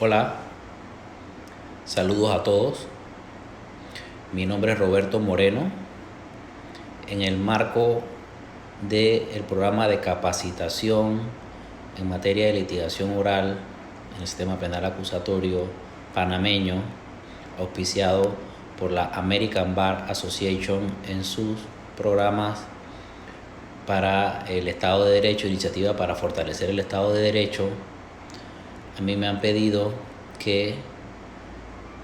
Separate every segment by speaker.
Speaker 1: Hola, saludos a todos. Mi nombre es Roberto Moreno. En el marco del programa de capacitación en materia de litigación oral en el sistema penal acusatorio panameño, auspiciado por la American Bar Association en sus programas para el Estado de Derecho, iniciativa para fortalecer el Estado de Derecho, a mí me han pedido que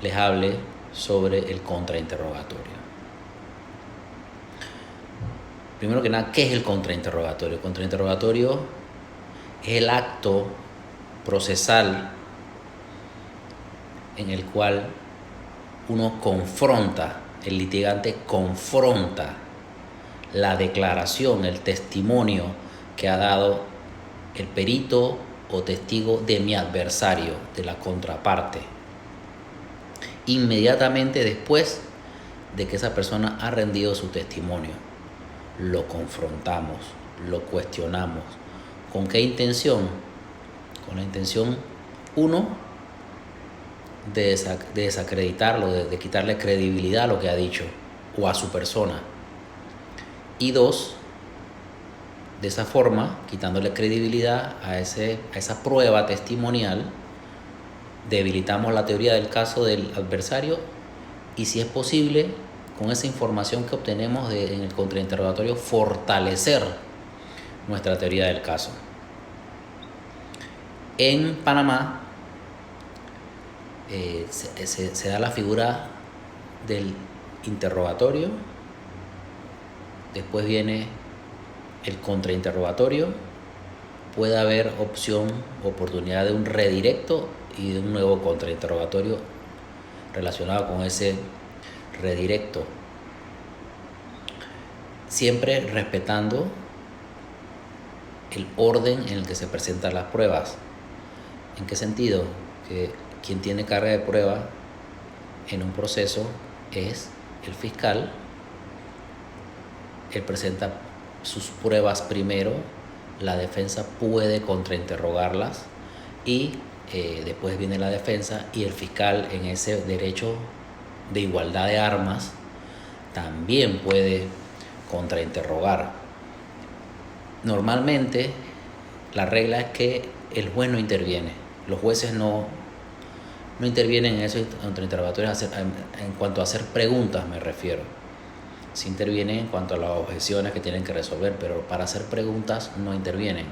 Speaker 1: les hable sobre el contrainterrogatorio. Primero que nada, ¿qué es el contrainterrogatorio? El contrainterrogatorio es el acto procesal en el cual el litigante confronta la declaración, el testimonio que ha dado el perito o testigo de mi adversario, de la contraparte, inmediatamente después de que esa persona ha rendido su testimonio. Lo confrontamos, lo cuestionamos. ¿Con qué intención? Con la intención, uno, de desacreditarlo, de quitarle credibilidad a lo que ha dicho o a su persona. Y dos, de esa forma, quitándole credibilidad a esa prueba testimonial, debilitamos la teoría del caso del adversario y, si es posible, con esa información que obtenemos en el contrainterrogatorio, fortalecer nuestra teoría del caso. En Panamá se da la figura del interrogatorio, después viene el contrainterrogatorio, puede haber oportunidad de un redirecto y de un nuevo contrainterrogatorio relacionado con ese redirecto, siempre respetando el orden en el que se presentan las pruebas. ¿En qué sentido? Que quien tiene carga de prueba en un proceso es el fiscal. Él presenta sus pruebas primero, la defensa puede contrainterrogarlas y después viene la defensa, y el fiscal, en ese derecho de igualdad de armas, también puede contrainterrogar. Normalmente la regla es que el juez no interviene. Los jueces no intervienen en esos contrainterrogatorios en cuanto a hacer preguntas, me refiero. Sí intervienen en cuanto a las objeciones que tienen que resolver, pero para hacer preguntas no intervienen,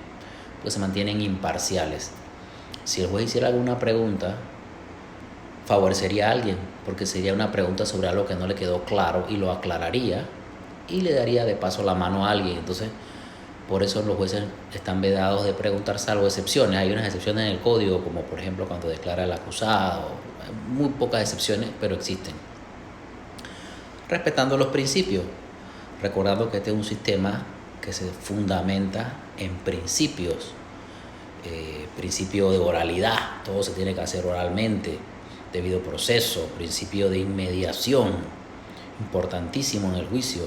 Speaker 1: pues se mantienen imparciales. Si el juez hiciera alguna pregunta, favorecería a alguien, porque sería una pregunta sobre algo que no le quedó claro y lo aclararía y le daría de paso la mano a alguien. Entonces, por eso los jueces están vedados de preguntar, salvo excepciones. Hay unas excepciones en el código, como por ejemplo cuando declara el acusado. Muy pocas excepciones, pero existen. Respetando los principios, recordando que este es un sistema que se fundamenta en principios. Principio de oralidad, todo se tiene que hacer oralmente, debido proceso, principio de inmediación, importantísimo en el juicio.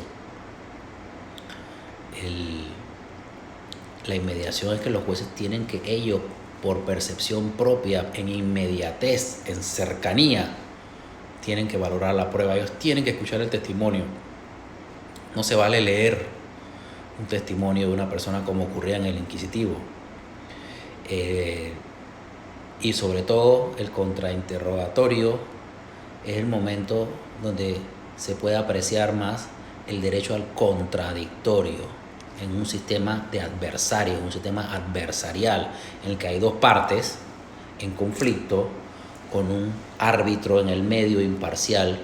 Speaker 1: La inmediación es que los jueces tienen que ellos, por percepción propia, en inmediatez, en cercanía, tienen que valorar la prueba. Ellos tienen que escuchar el testimonio. No se vale leer un testimonio de una persona como ocurría en el inquisitivo. Y sobre todo el contrainterrogatorio es el momento donde se puede apreciar más el derecho al contradictorio en un sistema de adversarios, un sistema adversarial en el que hay dos partes en conflicto, con un árbitro en el medio imparcial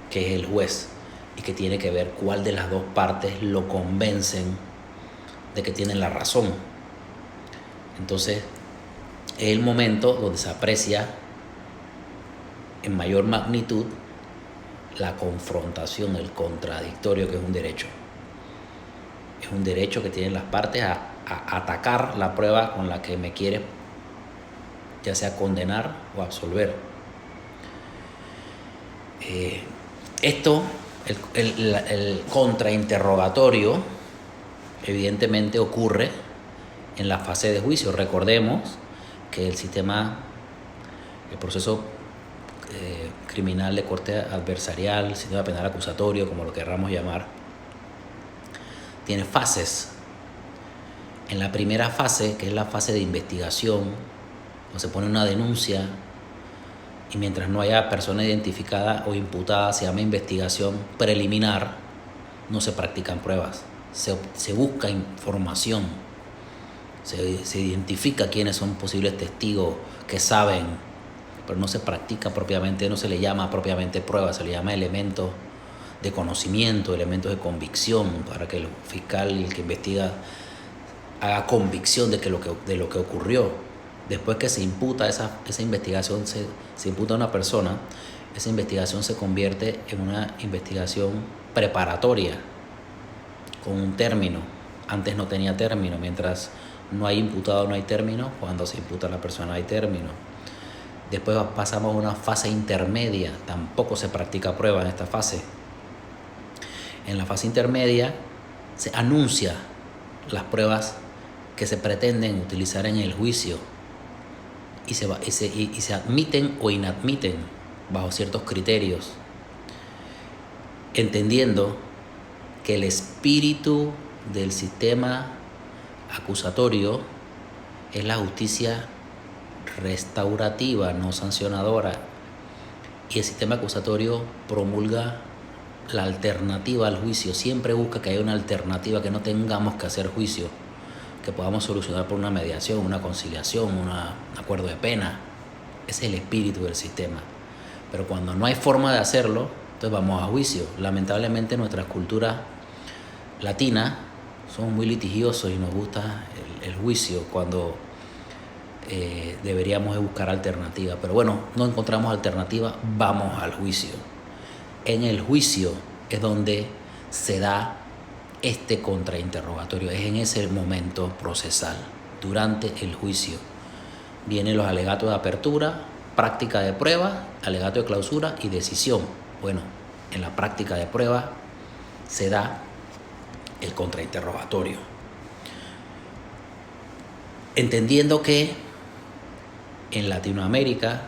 Speaker 1: que es el juez, y que tiene que ver cuál de las dos partes lo convencen de que tienen la razón. Entonces es el momento donde se aprecia en mayor magnitud la confrontación, el contradictorio, que es un derecho. Es un derecho que tienen las partes a atacar la prueba con la que me quiere, ya sea condenar o absolver. El contrainterrogatorio evidentemente ocurre en la fase de juicio. Recordemos que el sistema El proceso criminal de corte adversarial, sistema penal acusatorio, como lo querramos llamar, tiene fases. En la primera fase, que es la fase de investigación, donde se pone una denuncia y mientras no haya persona identificada o imputada, se llama investigación preliminar, no se practican pruebas. Se busca información, se identifica quiénes son posibles testigos que saben, pero no se practica propiamente, no se le llama propiamente pruebas, se le llama elementos de conocimiento, elementos de convicción, para que el fiscal y el que investiga haga convicción de lo que ocurrió. Después que se imputa esa investigación, se imputa a una persona, esa investigación se convierte en una investigación preparatoria, con un término. Antes no tenía término, mientras no hay imputado no hay término, cuando se imputa a la persona hay término. Después pasamos a una fase intermedia, tampoco se practica prueba en esta fase. En la fase intermedia se anuncia las pruebas que se pretenden utilizar en el juicio y se admiten o inadmiten bajo ciertos criterios, entendiendo que el espíritu del sistema acusatorio es la justicia restaurativa, no sancionadora, y el sistema acusatorio promulga la alternativa al juicio, siempre busca que haya una alternativa, que no tengamos que hacer juicio, que podamos solucionar por una mediación, una conciliación, un acuerdo de pena. Ese es el espíritu del sistema. Pero cuando no hay forma de hacerlo, entonces vamos a juicio. Lamentablemente nuestras culturas latinas somos muy litigiosos y nos gusta el juicio cuando deberíamos buscar alternativas. Pero bueno, no encontramos alternativa, vamos al juicio. En el juicio es donde se da este contrainterrogatorio, es en ese momento procesal. Durante el juicio vienen los alegatos de apertura, práctica de prueba, alegato de clausura y decisión. Bueno, en la práctica de prueba se da el contrainterrogatorio. Entendiendo que en Latinoamérica,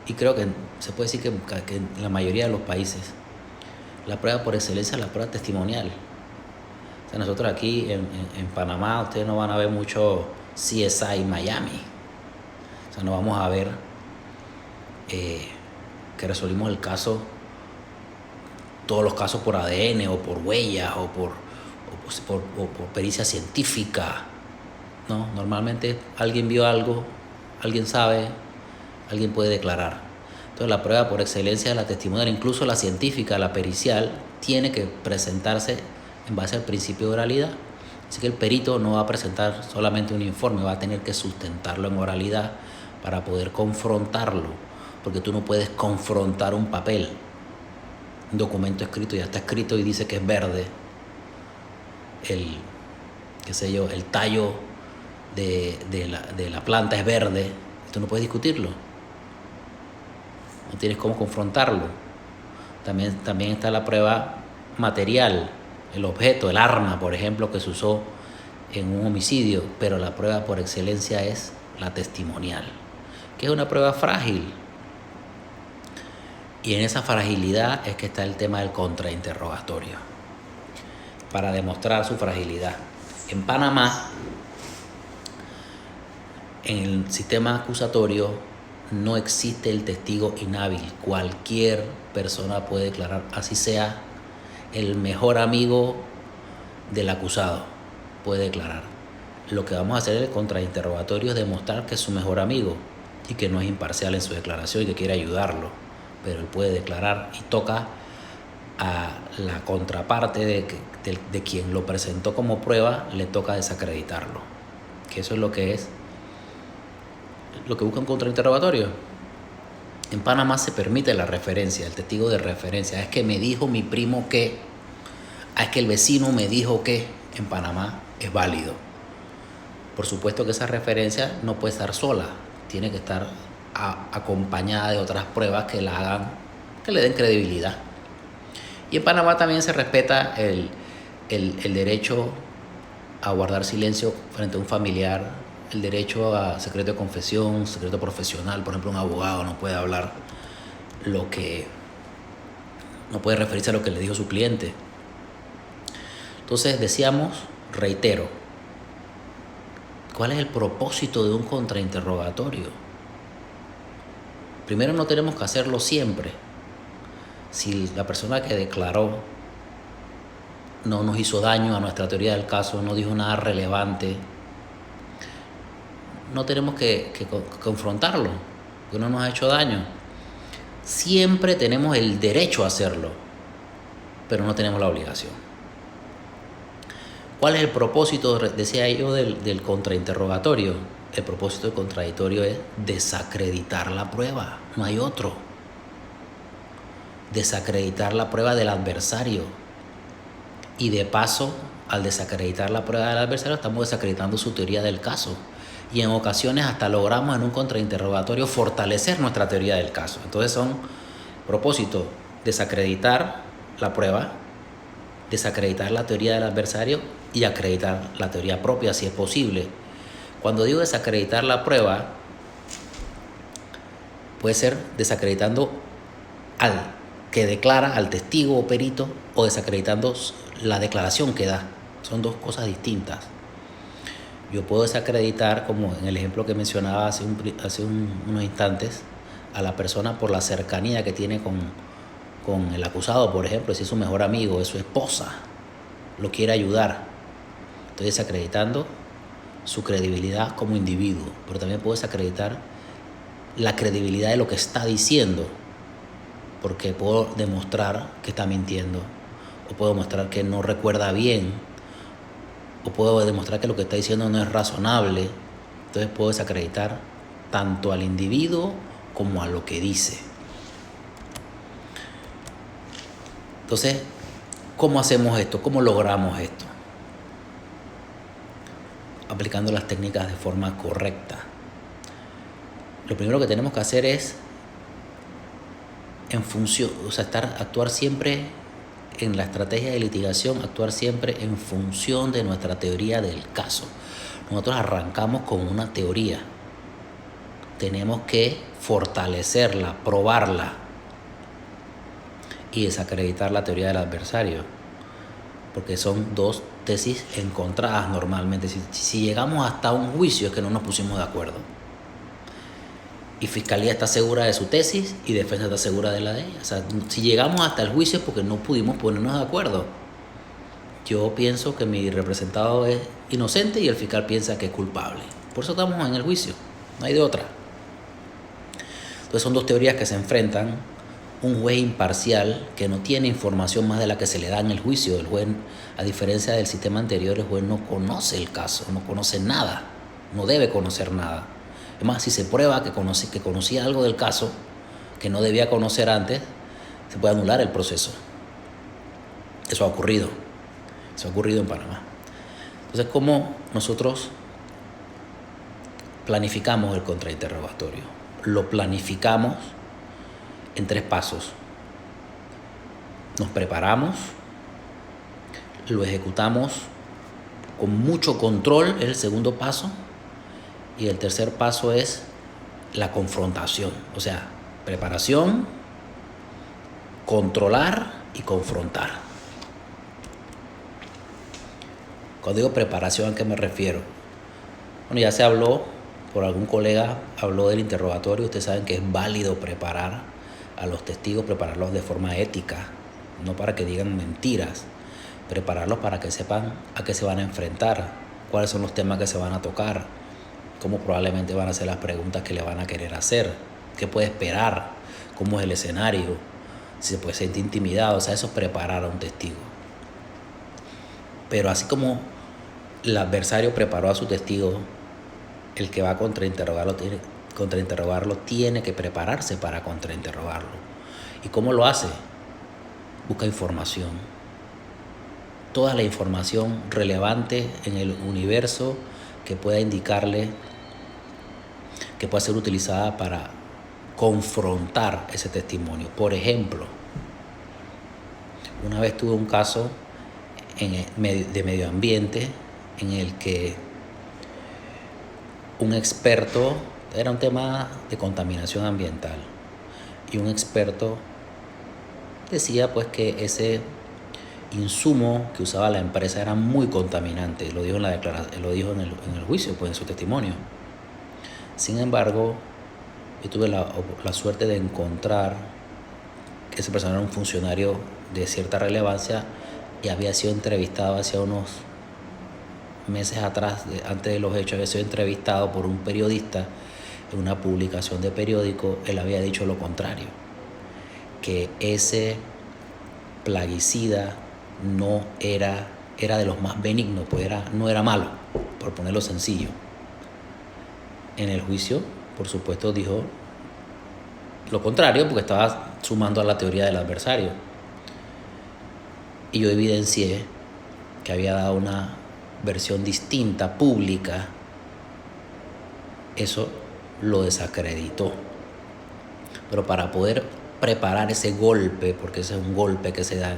Speaker 1: y creo que se puede decir que en la mayoría de los países, la prueba por excelencia es la prueba testimonial. O sea, nosotros aquí en Panamá, ustedes no van a ver mucho CSI Miami. O sea, no vamos a ver que resolvimos el caso, todos los casos por ADN o por huellas o por pericia científica. No, normalmente alguien vio algo, alguien sabe, alguien puede declarar. Entonces la prueba por excelencia es la testimonial, incluso la científica, la pericial, tiene que presentarse en base al principio de oralidad. Así que el perito no va a presentar solamente un informe, va a tener que sustentarlo en oralidad para poder confrontarlo, porque tú no puedes confrontar un papel. Un documento escrito ya está escrito y dice que es verde. El tallo de la planta es verde. Tú no puedes discutirlo. No tienes cómo confrontarlo. También está la prueba material, el objeto, el arma, por ejemplo, que se usó en un homicidio, pero la prueba por excelencia es la testimonial, que es una prueba frágil. Y en esa fragilidad es que está el tema del contrainterrogatorio, para demostrar su fragilidad. En Panamá, en el sistema acusatorio, no existe el testigo inhábil. Cualquier persona puede declarar, así sea el mejor amigo del acusado, puede declarar. Lo que vamos a hacer en el contrainterrogatorio es demostrar que es su mejor amigo y que no es imparcial en su declaración y que quiere ayudarlo, pero él puede declarar, y toca a la contraparte de quien lo presentó como prueba, le toca desacreditarlo, que eso es lo que busca un contrainterrogatorio. En Panamá se permite la referencia, el testigo de referencia. Es que me dijo mi primo que, es que el vecino me dijo que. En Panamá es válido. Por supuesto que esa referencia no puede estar sola, tiene que estar acompañada de otras pruebas que la hagan, que le den credibilidad. Y en Panamá también se respeta el derecho a guardar silencio frente a un familiar el derecho a secreto de confesión, secreto profesional. Por ejemplo, un abogado no puede hablar no puede referirse a lo que le dijo su cliente. Entonces decíamos, reitero, ¿cuál es el propósito de un contrainterrogatorio? Primero, no tenemos que hacerlo siempre. Si la persona que declaró no nos hizo daño a nuestra teoría del caso, no dijo nada relevante, no tenemos que confrontarlo, porque no nos ha hecho daño. Siempre tenemos el derecho a hacerlo, pero no tenemos la obligación. ¿Cuál es el propósito, decía yo, del contrainterrogatorio? El propósito del contradictorio es desacreditar la prueba, no hay otro. Desacreditar la prueba del adversario. Y de paso, al desacreditar la prueba del adversario, estamos desacreditando su teoría del caso. Y en ocasiones hasta logramos en un contrainterrogatorio fortalecer nuestra teoría del caso. Entonces son propósitos: desacreditar la prueba, desacreditar la teoría del adversario y acreditar la teoría propia si es posible. Cuando digo desacreditar la prueba, puede ser desacreditando al que declara, al testigo o perito, o desacreditando la declaración que da. Son dos cosas distintas. Yo puedo desacreditar, como en el ejemplo que mencionaba hace unos instantes, a la persona por la cercanía que tiene con el acusado, por ejemplo. Si es su mejor amigo, es su esposa, lo quiere ayudar, estoy desacreditando su credibilidad como individuo. Pero también puedo desacreditar la credibilidad de lo que está diciendo, porque puedo demostrar que está mintiendo, o puedo demostrar que no recuerda bien, o puedo demostrar que lo que está diciendo no es razonable. Entonces puedo desacreditar tanto al individuo como a lo que dice. Entonces, ¿cómo hacemos esto? ¿Cómo logramos esto? Aplicando las técnicas de forma correcta. Lo primero que tenemos que hacer es actuar siempre en la estrategia de litigación, actuar siempre en función de nuestra teoría del caso. Nosotros arrancamos con una teoría, tenemos que fortalecerla, probarla y desacreditar la teoría del adversario, porque son dos tesis encontradas normalmente. Si llegamos hasta un juicio es que no nos pusimos de acuerdo, y Fiscalía está segura de su tesis y Defensa está segura de la de ella. O sea, si llegamos hasta el juicio es porque no pudimos ponernos de acuerdo. Yo pienso que mi representado es inocente y el fiscal piensa que es culpable. Por eso estamos en el juicio, no hay de otra. Entonces son dos teorías que se enfrentan. Un juez imparcial que no tiene información más de la que se le da en el juicio. El juez, a diferencia del sistema anterior, el juez no conoce el caso, no conoce nada, no debe conocer nada. Es más, si se prueba que conocía algo del caso que no debía conocer antes, se puede anular el proceso. Eso ha ocurrido en Panamá. Entonces, ¿cómo nosotros planificamos el contrainterrogatorio? Lo planificamos en 3 pasos. Nos preparamos, lo ejecutamos con mucho control, es el segundo paso. Y el tercer paso es la confrontación. O sea, preparación, controlar y confrontar. Cuando digo preparación, ¿a qué me refiero? Bueno, ya se habló, por algún colega habló del interrogatorio. Ustedes saben que es válido preparar a los testigos, prepararlos de forma ética, no para que digan mentiras, prepararlos para que sepan a qué se van a enfrentar, cuáles son los temas que se van a tocar, cómo probablemente van a ser las preguntas que le van a querer hacer, qué puede esperar, cómo es el escenario, si se puede sentir intimidado. O sea, eso es preparar a un testigo. Pero así como el adversario preparó a su testigo, el que va a contrainterrogarlo tiene que prepararse para contrainterrogarlo. ¿Y cómo lo hace? Busca información. Toda la información relevante en el universo que pueda indicarle, que pueda ser utilizada para confrontar ese testimonio. Por ejemplo, una vez tuve un caso de medio ambiente en el que un experto, era un tema de contaminación ambiental, y un experto decía pues que ese insumo que usaba la empresa era muy contaminante, lo dijo en la declaración, lo dijo en el juicio, pues en su testimonio. Sin embargo, yo tuve la suerte de encontrar que ese personaje era un funcionario de cierta relevancia y había sido entrevistado hace unos meses atrás, antes de los hechos, había sido entrevistado por un periodista en una publicación de periódico. Él había dicho lo contrario, que ese plaguicida no era de los más benignos, pues no era malo, por ponerlo sencillo. En el juicio, por supuesto, dijo lo contrario, porque estaba sumando a la teoría del adversario. Y yo evidencié que había dado una versión distinta, pública. Eso lo desacreditó. Pero para poder preparar ese golpe, porque ese es un golpe que se da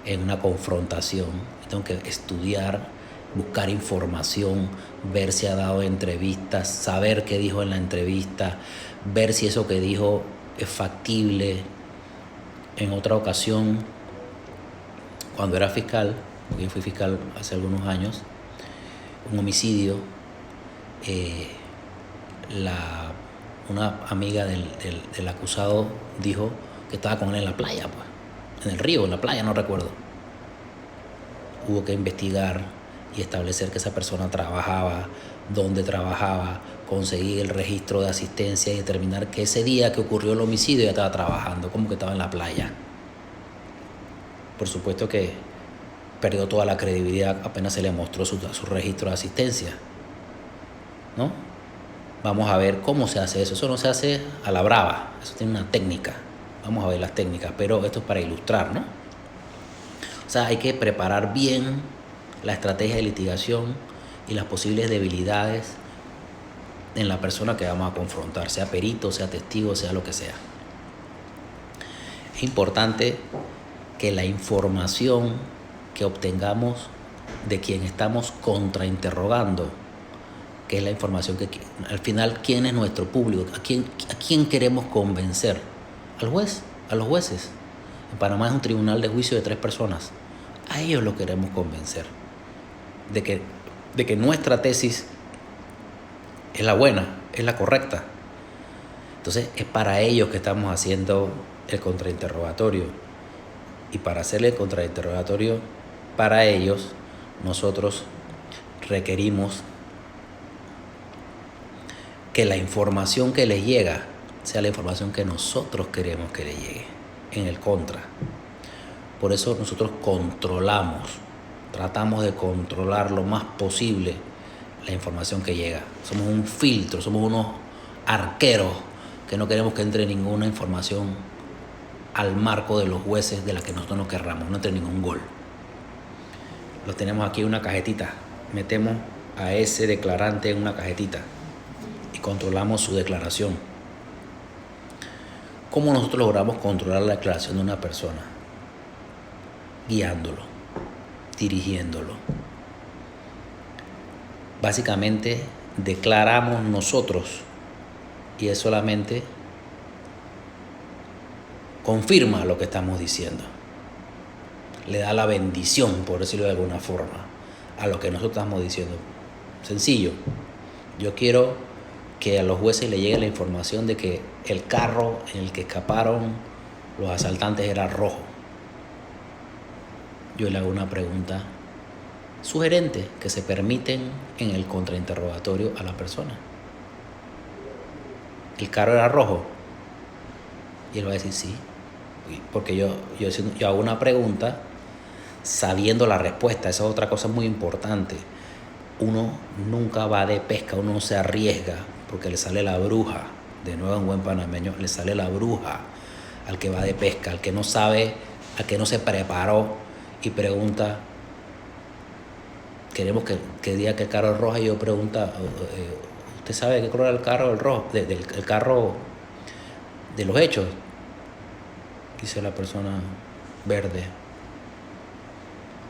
Speaker 1: en una confrontación, tengo que estudiar, buscar información, ver si ha dado entrevistas, saber qué dijo en la entrevista, ver si eso que dijo es factible. En otra ocasión, cuando era fiscal, porque yo fui fiscal hace algunos años, un homicidio, una amiga del acusado dijo que estaba con él en la playa, pues, en el río, en la playa, no recuerdo. Hubo que investigar y establecer que esa persona trabajaba, dónde trabajaba, conseguir el registro de asistencia y determinar que ese día que ocurrió el homicidio ya estaba trabajando, como que estaba en la playa. Por supuesto que perdió toda la credibilidad apenas se le mostró su registro de asistencia, ¿no? Vamos a ver cómo se hace eso. Eso no se hace a la brava, eso tiene una técnica. Vamos a ver las técnicas, pero esto es para ilustrar, ¿no? O sea, hay que preparar bien la estrategia de litigación y las posibles debilidades en la persona que vamos a confrontar, sea perito, sea testigo, sea lo que sea. Es importante que la información que obtengamos de quien estamos contrainterrogando, que es la información que al final, ¿quién es nuestro público? ¿A quién queremos convencer? ¿Al juez? ¿A los jueces? En Panamá es un tribunal de juicio de 3 personas. A ellos los queremos convencer de que nuestra tesis es la buena, es la correcta. Entonces es para ellos que estamos haciendo el contrainterrogatorio. Y para hacerle el contrainterrogatorio para ellos, nosotros requerimos que la información que les llega sea la información que nosotros queremos que le llegue en el contra. Por eso nosotros tratamos de controlar lo más posible la información que llega. Somos un filtro, somos unos arqueros que no queremos que entre ninguna información al marco de los jueces de la que nosotros no querramos, no entre ningún gol. Lo tenemos aquí en una cajetita, metemos a ese declarante en una cajetita y controlamos su declaración. ¿Cómo nosotros logramos controlar la declaración de una persona? Guiándolo, dirigiéndolo. Básicamente declaramos nosotros y él solamente confirma lo que estamos diciendo. Le da la bendición, por decirlo de alguna forma, a lo que nosotros estamos diciendo. Sencillo. Yo quiero que a los jueces le llegue la información de que el carro en el que escaparon los asaltantes era rojo. Yo le hago una pregunta sugerente que se permiten en el contrainterrogatorio a la persona. ¿El carro era rojo? Y él va a decir sí. Porque yo hago una pregunta sabiendo la respuesta. Esa es otra cosa muy importante. Uno nunca va de pesca, uno no se arriesga porque le sale la bruja. De nuevo en buen panameño, le sale la bruja al que va de pesca, al que no sabe, al que no se preparó y pregunta, queremos que diga que el carro es rojo, y yo pregunto, ¿usted sabe qué color era el carro del rojo, el carro de los hechos? Dice la persona, verde.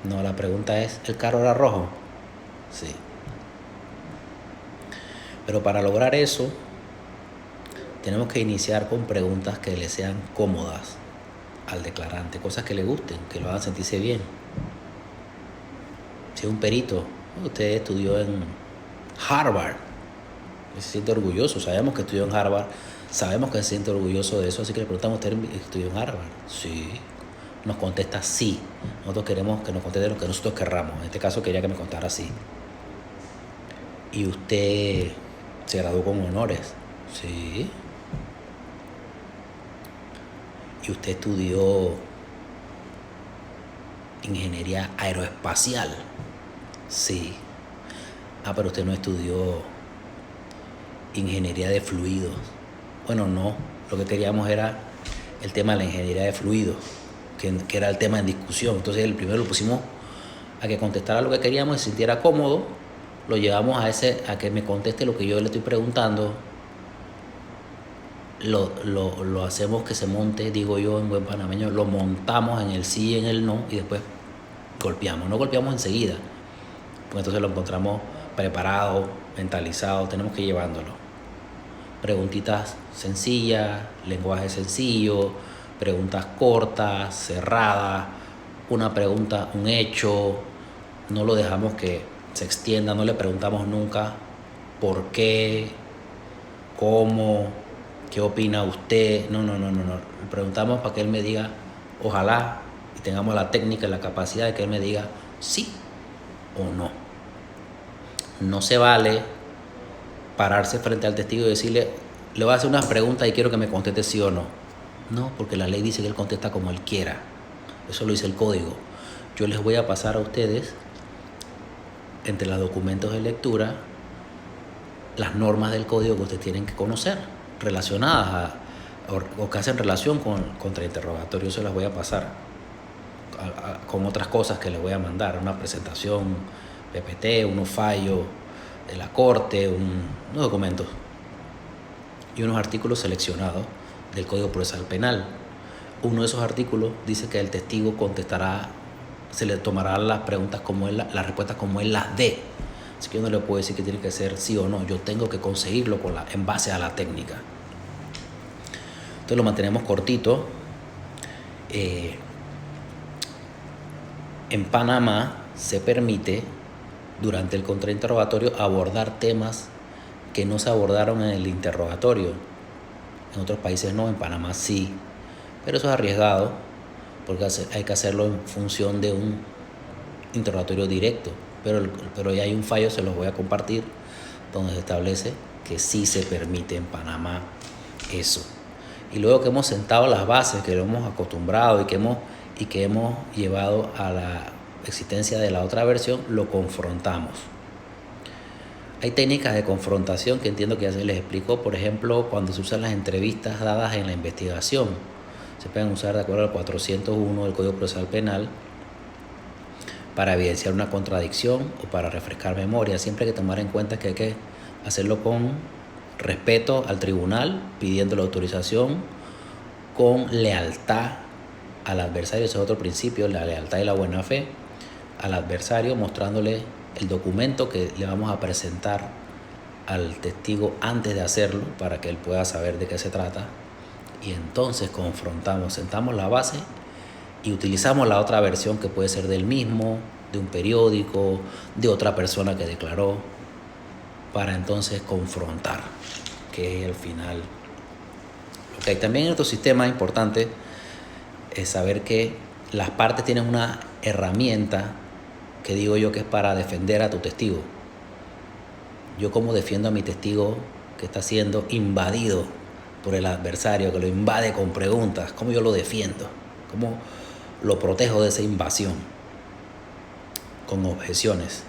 Speaker 1: No, la pregunta es, ¿el carro era rojo? Sí. Pero para lograr eso, tenemos que iniciar con preguntas que le sean cómodas al declarante, cosas que le gusten, que lo hagan sentirse bien. Si es un perito, usted estudió en Harvard, se siente orgulloso, sabemos que estudió en Harvard, sabemos que se siente orgulloso de eso, así que le preguntamos, ¿usted estudió en Harvard? Sí. Nos contesta sí. Nosotros queremos que nos conteste lo que nosotros querramos. En este caso quería que me contara sí. ¿Y usted se graduó con honores? Sí. ¿Y usted estudió ingeniería aeroespacial? Sí. Ah, pero usted no estudió ingeniería de fluidos. Bueno, no. Lo que queríamos era el tema de la ingeniería de fluidos, que era el tema en discusión. Entonces el primero lo pusimos a que contestara lo que queríamos y se sintiera cómodo. Lo llevamos a que me conteste lo que yo le estoy preguntando. Lo hacemos que se monte, digo yo en buen panameño, lo montamos en el sí y en el no y después golpeamos. No golpeamos enseguida, porque entonces lo encontramos preparado, mentalizado, tenemos que ir llevándolo. Preguntitas sencillas, lenguaje sencillo, preguntas cortas, cerradas, una pregunta, un hecho. No lo dejamos que se extienda, no le preguntamos nunca por qué, cómo, qué opina usted. No. Le preguntamos para que él me diga, ojalá, y tengamos la técnica y la capacidad de que él me diga sí o no. No se vale pararse frente al testigo y decirle, le voy a hacer unas preguntas y quiero que me conteste sí o no. No, porque la ley dice que él contesta como él quiera. Eso lo dice el código. Yo les voy a pasar a ustedes, entre los documentos de lectura, las normas del código que ustedes tienen que conocer, relacionadas o que hacen relación con contrainterrogatorio. Se las voy a pasar con otras cosas que les voy a mandar, una presentación, PPT, unos fallos de la corte, unos documentos y unos artículos seleccionados del Código Procesal Penal. Uno de esos artículos dice que el testigo contestará, se le tomará las preguntas como él, las respuestas como él las dé. Así que yo no le puedo decir que tiene que ser sí o no, yo tengo que conseguirlo en base a la técnica. Entonces lo mantenemos cortito. En Panamá se permite durante el contrainterrogatorio abordar temas que no se abordaron en el interrogatorio. En otros países no, en Panamá sí. Pero eso es arriesgado porque hay que hacerlo en función de un interrogatorio directo. Pero ya hay un fallo, se los voy a compartir, donde se establece que sí se permite en Panamá eso. Y luego que hemos sentado las bases, que lo hemos acostumbrado y que hemos llevado a la existencia de la otra versión, lo confrontamos. Hay técnicas de confrontación que entiendo que ya se les explicó. Por ejemplo, cuando se usan las entrevistas dadas en la investigación, se pueden usar de acuerdo al 401 del Código Procesal Penal para evidenciar una contradicción o para refrescar memoria. Siempre hay que tomar en cuenta que hay que hacerlo con respeto al tribunal, pidiendo la autorización, con lealtad al adversario. Ese es otro principio, la lealtad y la buena fe al adversario, mostrándole el documento que le vamos a presentar al testigo antes de hacerlo para que él pueda saber de qué se trata. Y entonces confrontamos, sentamos la base y utilizamos la otra versión que puede ser del mismo, de un periódico, de otra persona que declaró, para entonces confrontar, que es el final. Okay. También en otro sistema importante es saber que las partes tienen una herramienta que digo yo que es para defender a tu testigo. Yo como defiendo a mi testigo que está siendo invadido por el adversario, que lo invade con preguntas, ¿cómo yo lo defiendo? ¿Cómo lo protejo de esa invasión? Con objeciones.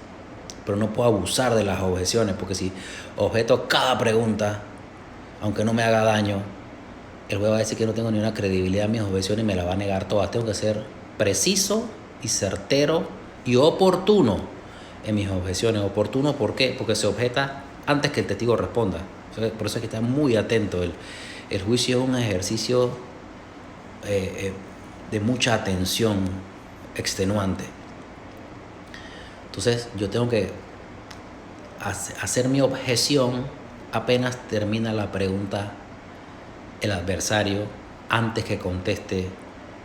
Speaker 1: Pero no puedo abusar de las objeciones, porque si objeto cada pregunta, aunque no me haga daño, el juez va a decir que no tengo ni una credibilidad en mis objeciones y me la va a negar todas. Tengo que ser preciso y certero y oportuno en mis objeciones. ¿Oportuno por qué? Porque se objeta antes que el testigo responda. Por eso hay que estar muy atento. El juicio es un ejercicio de mucha atención extenuante. Entonces yo tengo que hacer mi objeción apenas termina la pregunta el adversario, antes que conteste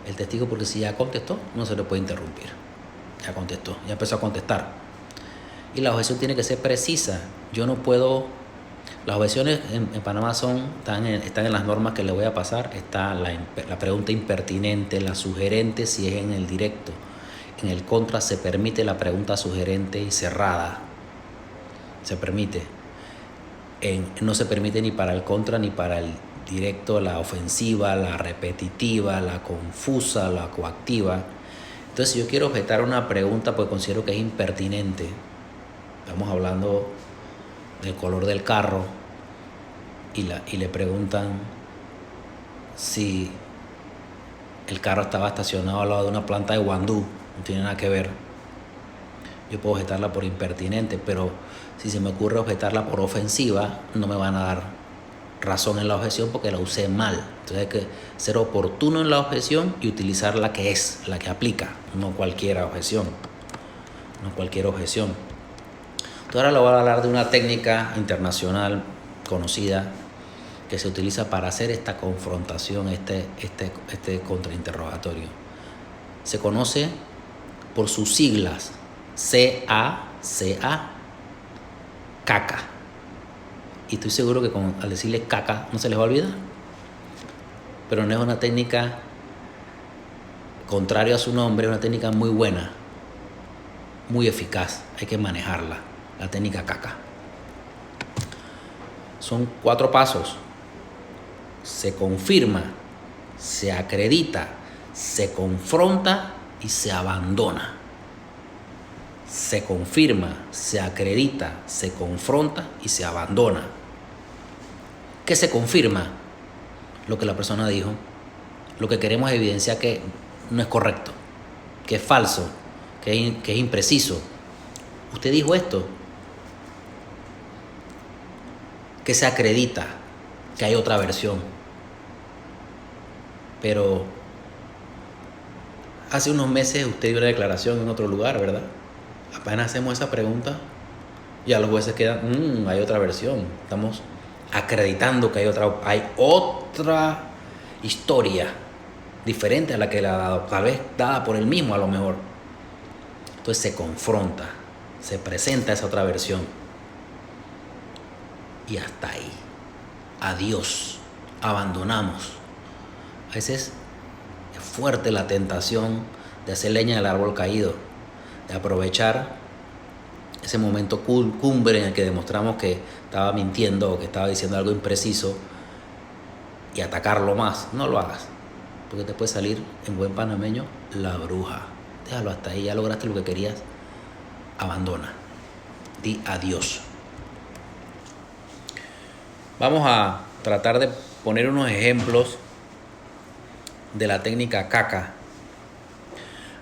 Speaker 1: el testigo, porque si ya contestó, no se le puede interrumpir. Ya contestó, ya empezó a contestar. Y la objeción tiene que ser precisa. Yo no puedo... Las objeciones en Panamá están en las normas que le voy a pasar. Está la pregunta impertinente, la sugerente si es en el directo. En el contra se permite la pregunta sugerente y cerrada. Se permite. No se permite ni para el contra ni para el directo la ofensiva, la repetitiva, la confusa, la coactiva. Entonces, si yo quiero objetar una pregunta porque considero que es impertinente, estamos hablando del color del carro y le preguntan si el carro estaba estacionado al lado de una planta de guandú, no tiene nada que ver. Yo puedo objetarla por impertinente, pero si se me ocurre objetarla por ofensiva, no me van a dar razón en la objeción porque la usé mal. Entonces hay que ser oportuno en la objeción y utilizar la que es, la que aplica, no cualquier objeción. No cualquier objeción. Entonces ahora le voy a hablar de una técnica internacional conocida que se utiliza para hacer esta confrontación, este contrainterrogatorio. Se conoce por sus siglas CACA, caca. Y estoy seguro que al decirle caca no se les va a olvidar. Pero no es una técnica contrario a su nombre, es una técnica muy buena, muy eficaz. Hay que manejarla, la técnica caca. Son 4 pasos. Se confirma, se acredita, se confronta y se abandona. Se confirma, se acredita, se confronta y se abandona. ¿Qué se confirma? Lo que la persona dijo. Lo que queremos evidenciar que no es correcto, que es falso, que es impreciso. Usted dijo esto. Que se acredita que hay otra versión. Pero hace unos meses usted dio una declaración en otro lugar, ¿verdad? Apenas hacemos esa pregunta, ya los jueces quedan, hay otra versión. Estamos acreditando que hay otra historia diferente a la que le ha dado, tal vez dada por él mismo a lo mejor. Entonces se confronta, se presenta esa otra versión. Y hasta ahí. Adiós. Abandonamos. A veces es fuerte la tentación de hacer leña del árbol caído, de aprovechar ese momento cumbre en el que demostramos que estaba mintiendo o que estaba diciendo algo impreciso y atacarlo más. No lo hagas, porque te puede salir en buen panameño la bruja. Déjalo hasta ahí, ya lograste lo que querías. Abandona. Di adiós. Vamos a tratar de poner unos ejemplos de la técnica caca.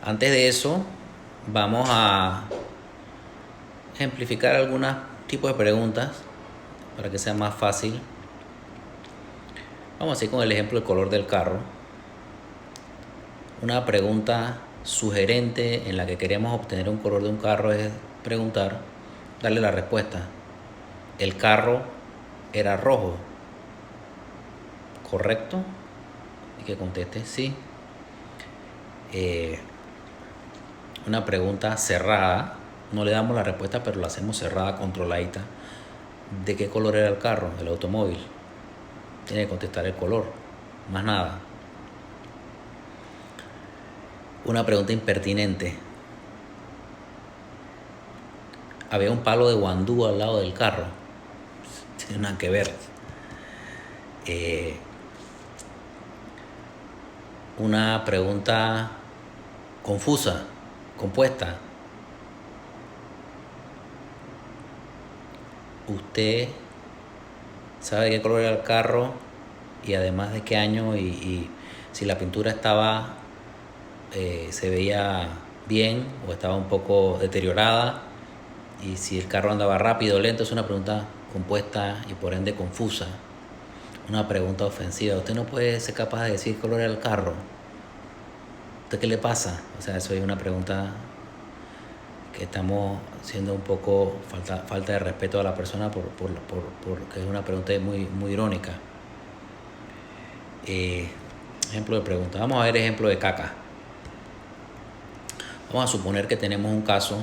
Speaker 1: Antes de eso, vamos a ejemplificar algunos tipos de preguntas para que sea más fácil. Vamos a ir con el ejemplo del color del carro. Una pregunta sugerente en la que queremos obtener un color de un carro es preguntar, darle la respuesta. El carro era rojo, ¿correcto? Y que conteste sí. Una pregunta cerrada, no le damos la respuesta, pero la hacemos cerrada, controladita. ¿De qué color era el carro, el automóvil? Tiene que contestar el color, más nada. Una pregunta impertinente. Había un palo de guandú al lado del carro. Tiene nada que ver. Una pregunta confusa, compuesta. ¿Usted sabe qué color era el carro y además de qué año y si la pintura estaba se veía bien o estaba un poco deteriorada y si el carro andaba rápido o lento? Es una pregunta compuesta y por ende confusa. Una pregunta ofensiva. Usted no puede ser capaz de decir qué color era el carro. ¿Usted qué le pasa? O sea, eso es una pregunta que estamos siendo un poco falta de respeto a la persona porque es una pregunta muy irónica. Ejemplo de pregunta. Vamos a ver ejemplo de caca. Vamos a suponer que tenemos un caso.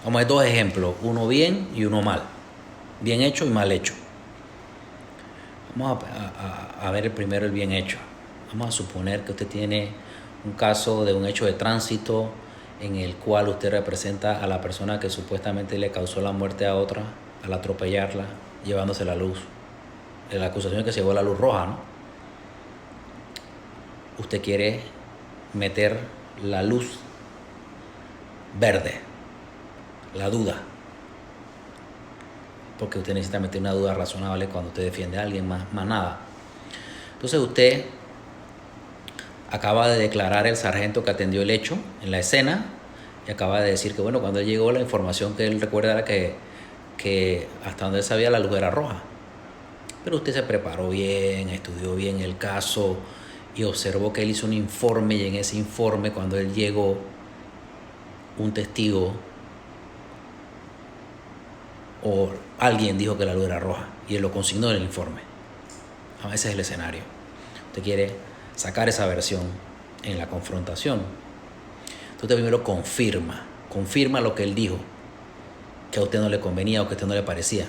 Speaker 1: Vamos a ver dos ejemplos, uno bien y uno mal. Bien hecho y mal hecho. Vamos a ver el primero, el bien hecho. Vamos a suponer que usted tiene un caso de un hecho de tránsito en el cual usted representa a la persona que supuestamente le causó la muerte a otra al atropellarla, llevándose la luz. La acusación es que se llevó la luz roja, ¿no? Usted quiere meter la luz verde, la duda, porque usted necesita meter una duda razonable cuando usted defiende a alguien, más nada. Entonces usted acaba de declarar el sargento que atendió el hecho en la escena y acaba de decir que bueno, cuando él llegó la información que él recuerda era que hasta donde él sabía la luz era roja. Pero usted se preparó bien, estudió bien el caso y observó que él hizo un informe, y en ese informe cuando él llegó, un testigo o alguien dijo que la luz era roja y él lo consignó en el informe. Ese es el escenario. Usted quiere sacar esa versión en la confrontación. Entonces primero confirma lo que él dijo, que a usted no le convenía o que a usted no le parecía.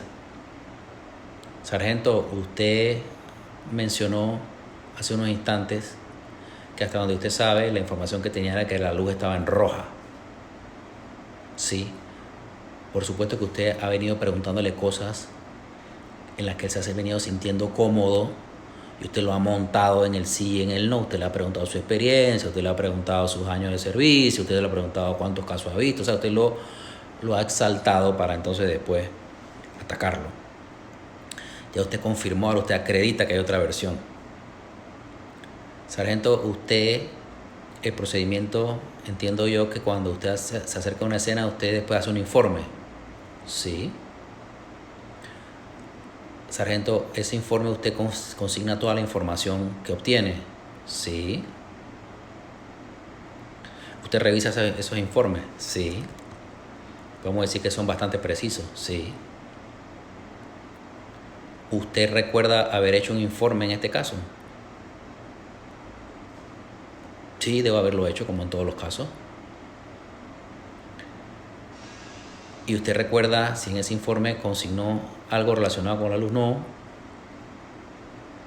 Speaker 1: Sargento, usted mencionó hace unos instantes que hasta donde usted sabe la información que tenía era que la luz estaba en roja. Sí, por supuesto que usted ha venido preguntándole cosas en las que él se ha venido sintiendo cómodo y usted lo ha montado en el sí y en el no. Usted le ha preguntado su experiencia, usted le ha preguntado sus años de servicio, usted le ha preguntado cuántos casos ha visto. O sea, usted lo ha exaltado para entonces después atacarlo. Ya usted confirmó, ahora usted acredita que hay otra versión. Sargento, el procedimiento, entiendo yo que cuando usted se acerca a una escena, usted después hace un informe. Sí. Sargento, ese informe usted consigna toda la información que obtiene. Sí. ¿Usted revisa esos informes? Sí. Podemos decir que son bastante precisos. Sí. ¿Usted recuerda haber hecho un informe en este caso? Sí, debo haberlo hecho como en todos los casos. ¿Y usted recuerda si en ese informe consignó algo relacionado con la luz? No.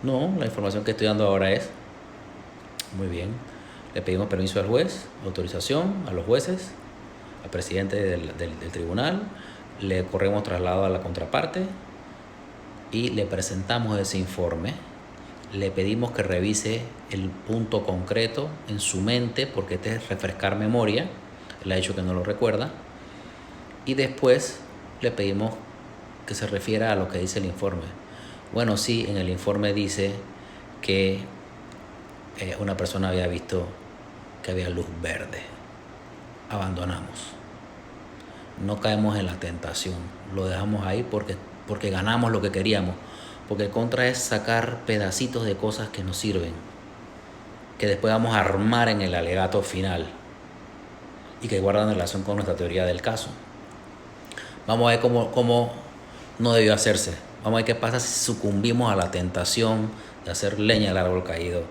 Speaker 1: No, la información que estoy dando ahora es. Muy bien. Le pedimos permiso al juez, autorización a los jueces, al presidente del tribunal, le corremos traslado a la contraparte y le presentamos ese informe. Le pedimos que revise el punto concreto en su mente, porque este es refrescar memoria, él ha dicho que no lo recuerda, y después le pedimos que se refiera a lo que dice el informe. Bueno, sí, en el informe dice que una persona había visto que había luz verde. Abandonamos. No caemos en la tentación. Lo dejamos ahí porque ganamos lo que queríamos. Porque el contra es sacar pedacitos de cosas que nos sirven, que después vamos a armar en el alegato final y que guardan relación con nuestra teoría del caso. Vamos a ver cómo no debió hacerse. Vamos a ver qué pasa si sucumbimos a la tentación de hacer leña del árbol caído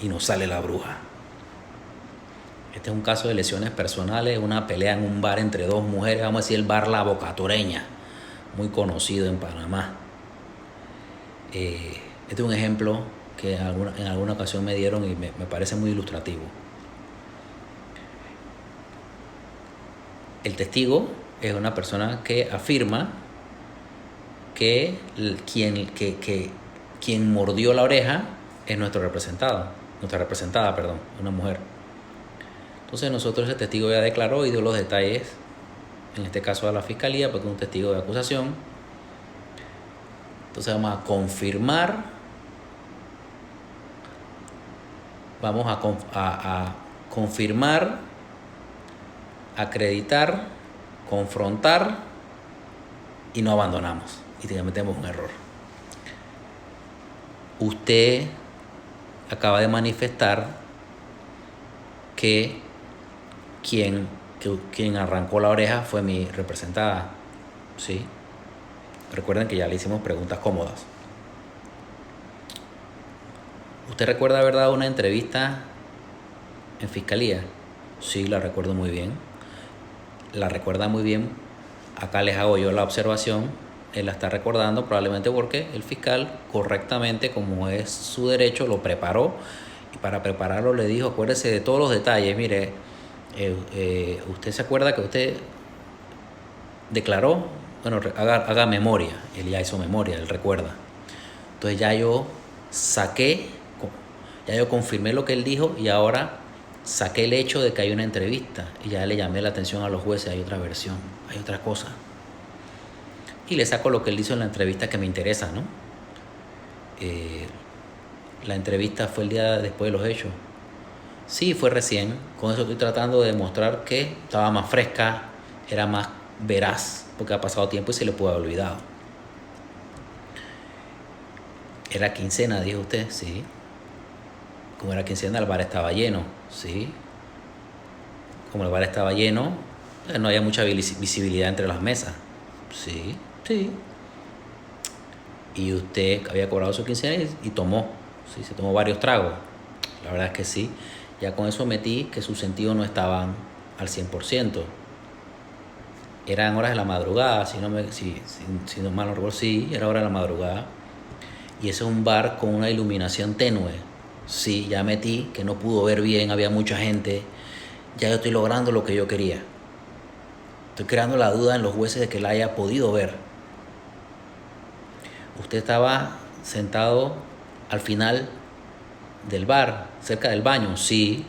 Speaker 1: y nos sale la bruja. Este es un caso de lesiones personales, una pelea en un bar entre dos mujeres, vamos a decir el bar La Bocatoreña, muy conocido en Panamá. Este es un ejemplo que en alguna ocasión me dieron y me parece muy ilustrativo. El testigo es una persona que afirma que quien mordió la oreja es nuestra representada, una mujer. Entonces nosotros, el testigo ya declaró y dio los detalles, en este caso a la fiscalía, porque es un testigo de acusación. Entonces vamos a confirmar, acreditar, confrontar y no abandonamos y cometemos un error. Usted acaba de manifestar que que quien arrancó la oreja fue mi representada. ¿Sí? Recuerden que ya le hicimos preguntas cómodas. ¿Usted recuerda haber dado una entrevista en fiscalía? Sí, la recuerdo muy bien. La recuerda muy bien. Acá les hago yo la observación. Él la está recordando probablemente porque el fiscal correctamente, como es su derecho, lo preparó. Y para prepararlo le dijo, acuérdese de todos los detalles. Mire, usted se acuerda que usted declaró, bueno, haga memoria. Él ya hizo memoria, él recuerda. Entonces ya yo confirmé lo que él dijo y ahora saqué el hecho de que hay una entrevista y ya le llamé la atención a los jueces, hay otra versión, hay otra cosa. Y le saco lo que él hizo en la entrevista que me interesa, ¿no? La entrevista fue el día después de los hechos. Sí, fue recién. Con eso estoy tratando de demostrar que estaba más fresca, era más veraz, porque ha pasado tiempo y se le puede haber olvidado. Era quincena, dijo usted, sí. Como era quincena, el bar estaba lleno, sí. Como el bar estaba lleno, no había mucha visibilidad entre las mesas, sí, sí. Y usted había cobrado su quincena y tomó, sí, se tomó varios tragos. La verdad es que sí. Ya con eso metí que sus sentidos no estaban al 100%. Eran horas de la madrugada, si no mal no recuerdo, sí, era hora de la madrugada. Y ese es un bar con una iluminación tenue. Sí, ya metí que no pudo ver bien, había mucha gente. Ya yo estoy logrando lo que yo quería. Estoy creando la duda en los jueces de que la haya podido ver. Usted estaba sentado al final del bar, cerca del baño, sí.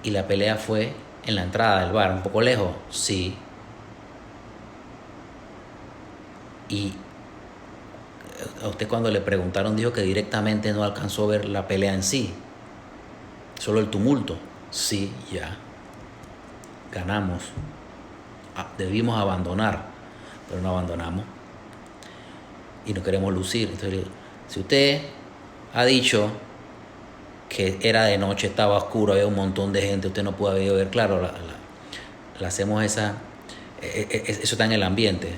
Speaker 1: Y la pelea fue en la entrada del bar, un poco lejos, sí. Y a usted cuando le preguntaron dijo que directamente no alcanzó a ver la pelea en sí, solo el tumulto. Sí, ya. Ganamos. Debimos abandonar, pero no abandonamos. Y no queremos lucir. Entonces, si usted ha dicho que era de noche, estaba oscuro, había un montón de gente, usted no pudo haber ver, claro, la hacemos esa, eso está en el ambiente.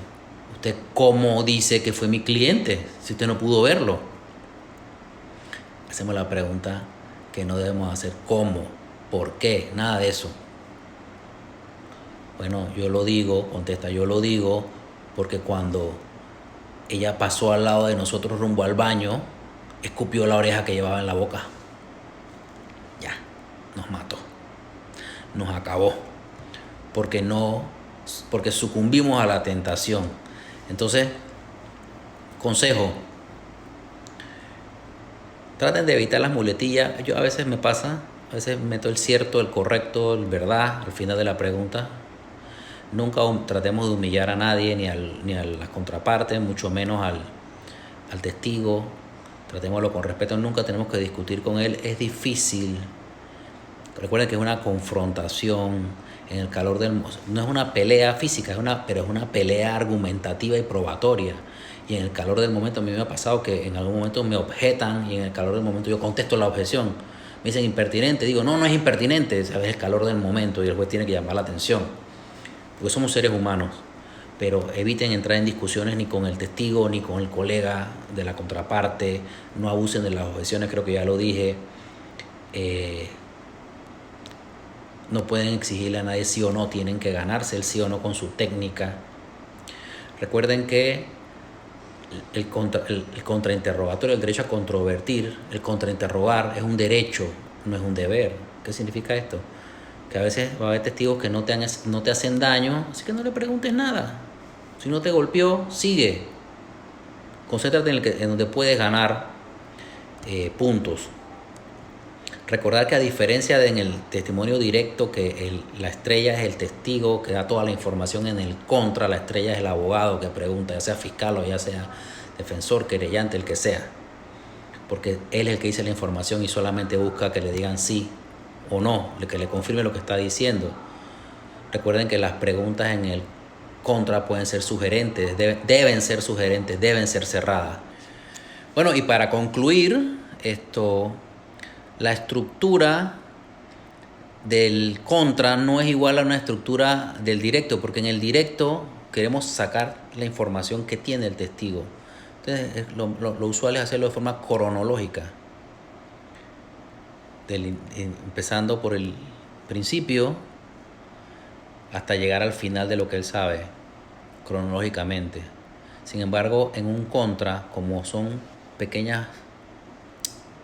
Speaker 1: ¿Usted cómo dice que fue mi cliente si usted no pudo verlo? Hacemos la pregunta que no debemos hacer. ¿Cómo? ¿Por qué? Nada de eso. Bueno, yo lo digo, contesta, yo lo digo porque cuando ella pasó al lado de nosotros rumbo al baño, escupió la oreja que llevaba en la boca. Ya, nos mató, nos acabó, porque sucumbimos a la tentación. Entonces, consejo, traten de evitar las muletillas. Yo a veces me pasa, a veces meto el cierto, el correcto, el verdad al final de la pregunta. Nunca tratemos de humillar a nadie, ni a las contrapartes, mucho menos al testigo. Tratémoslo con respeto, nunca tenemos que discutir con él. Es difícil. Recuerden que es una confrontación en el calor del... No es una pelea física, pero es una pelea argumentativa y probatoria. Y en el calor del momento, a mí me ha pasado que en algún momento me objetan y en el calor del momento yo contesto la objeción. Me dicen impertinente, digo, no es impertinente, es el calor del momento y el juez tiene que llamar la atención. Porque somos seres humanos, pero eviten entrar en discusiones ni con el testigo ni con el colega de la contraparte, no abusen de las objeciones, creo que ya lo dije. No pueden exigirle a nadie sí o no, tienen que ganarse el sí o no con su técnica. Recuerden que el contrainterrogatorio, el derecho a controvertir, el contrainterrogar es un derecho, no es un deber. ¿Qué significa esto? Que a veces va a haber testigos que no te hacen daño, así que no le preguntes nada. Si no te golpeó, sigue. Concéntrate en donde puedes ganar puntos. Recordar que a diferencia de en el testimonio directo, que la estrella es el testigo que da toda la información, en el contra, la estrella es el abogado que pregunta, ya sea fiscal o ya sea defensor, querellante, el que sea. Porque él es el que dice la información y solamente busca que le digan sí o no, que le confirme lo que está diciendo. Recuerden que las preguntas en el contra pueden ser sugerentes, deben ser sugerentes, deben ser cerradas. Bueno, y para concluir esto, la estructura del contra no es igual a una estructura del directo, porque en el directo queremos sacar la información que tiene el testigo. Entonces, lo usual es hacerlo de forma cronológica, empezando por el principio hasta llegar al final de lo que él sabe, cronológicamente. Sin embargo, en un contra, como son pequeños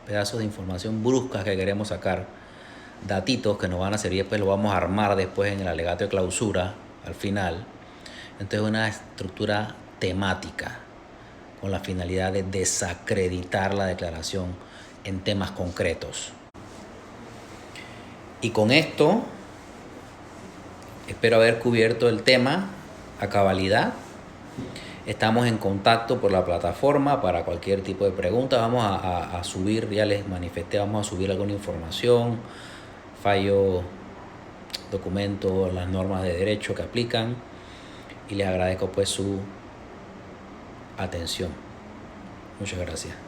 Speaker 1: pedazos de información bruscas que queremos sacar, datitos que nos van a servir, pues lo vamos a armar después en el alegato de clausura, al final. Entonces, una estructura temática con la finalidad de desacreditar la declaración en temas concretos. Y con esto espero haber cubierto el tema a cabalidad. Estamos en contacto por la plataforma para cualquier tipo de pregunta. Vamos a subir, ya les manifesté, vamos a subir alguna información, fallo, documento, las normas de derecho que aplican. Y les agradezco pues su atención. Muchas gracias.